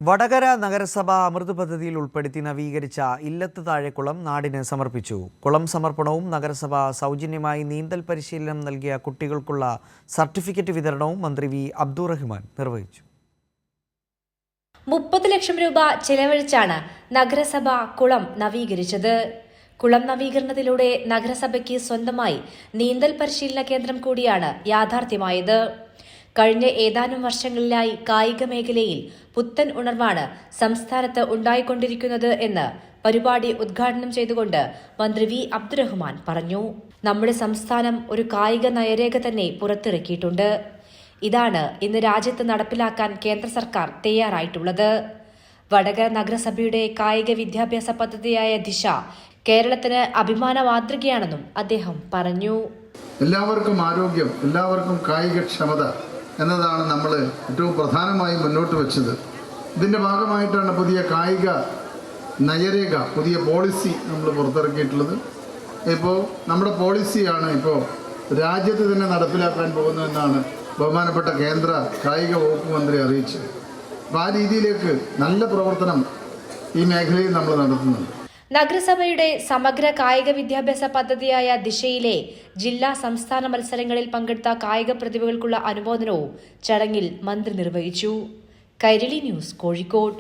വടകര നഗരസഭ അമൃത് പദ്ധതിയിൽ ഉൾപ്പെടുത്തി നവീകരിച്ച ഇല്ലത്ത് താഴെക്കുളം നാടിന് സമർപ്പിച്ചു. കുളം സമർപ്പണവും നഗരസഭ സൗജന്യമായി നീന്തൽ പരിശീലനം നൽകിയ കുട്ടികൾക്കുള്ള സർട്ടിഫിക്കറ്റ് വിതരണവും മന്ത്രി വി അബ്ദുറഹ്മാൻ നിർവഹിച്ചു. 30 ലക്ഷം രൂപ ചെലവഴിച്ചാണ് നഗരസഭ കുളം നവീകരിച്ചത്. കുളം നവീകരണത്തിലൂടെ നഗരസഭയ്ക്ക് സ്വന്തമായി നീന്തൽ പരിശീലന കേന്ദ്രം കൂടിയാണ് യാഥാർത്ഥ്യമായത്. കഴിഞ്ഞ ഏതാനും വർഷങ്ങളിലായി കായിക മേഖലയിൽ പുത്തൻ ഉണർവാണ് സംസ്ഥാനത്ത് ഉണ്ടായിക്കൊണ്ടിരിക്കുന്നത് എന്ന് പരിപാടി ഉദ്ഘാടനം ചെയ്തുകൊണ്ട് മന്ത്രി വി അബ്ദുറഹ്മാൻ പറഞ്ഞു. നമ്മുടെ സംസ്ഥാനം ഒരു കായിക നയരേഖ തന്നെ പുറത്തിറക്കിയിട്ടുണ്ട്. ഇതാണ് ഇന്ന് രാജ്യത്ത് നടപ്പിലാക്കാൻ കേന്ദ്ര സർക്കാർ തയ്യാറായിട്ടുള്ളത്. വടകര നഗരസഭയുടെ കായിക വിദ്യാഭ്യാസ പദ്ധതിയായ ദിശ കേരളത്തിന് അഭിമാന മാതൃകയാണെന്നും അദ്ദേഹം പറഞ്ഞു. എല്ലാവർക്കും ആരോഗ്യം, എല്ലാവർക്കും കായികക്ഷമത എന്നതാണ് നമ്മൾ ഏറ്റവും പ്രധാനമായി മുന്നോട്ട് വെച്ചത്. ഇതിൻ്റെ ഭാഗമായിട്ടാണ് പുതിയ കായിക നയരേഖ, പുതിയ പോളിസി നമ്മൾ പുറത്തിറക്കിയിട്ടുള്ളത്. ഇപ്പോൾ നമ്മുടെ പോളിസിയാണ് ഇപ്പോൾ രാജ്യത്ത് തന്നെ നടപ്പിലാക്കാൻ പോകുന്നതെന്നാണ് ബഹുമാനപ്പെട്ട കേന്ദ്ര കായിക വകുപ്പ് മന്ത്രി അറിയിച്ചത്. അപ്പോൾ ആ രീതിയിലേക്ക് നല്ല പ്രവർത്തനം ഈ മേഖലയിൽ നമ്മൾ നടത്തുന്നുണ്ട്. നഗരസഭയുടെ സമഗ്ര കായിക വിദ്യാഭ്യാസ പദ്ധതിയായ ദിശയിലെ ജില്ലാ സംസ്ഥാന മത്സരങ്ങളിൽ പങ്കെടുത്ത കായിക പ്രതിഭകൾക്കുള്ള അനുമോദനവും ചടങ്ങിൽ മന്ത്രി നിർവഹിച്ചു. കൈരളി ന്യൂസ്, കോഴിക്കോട്.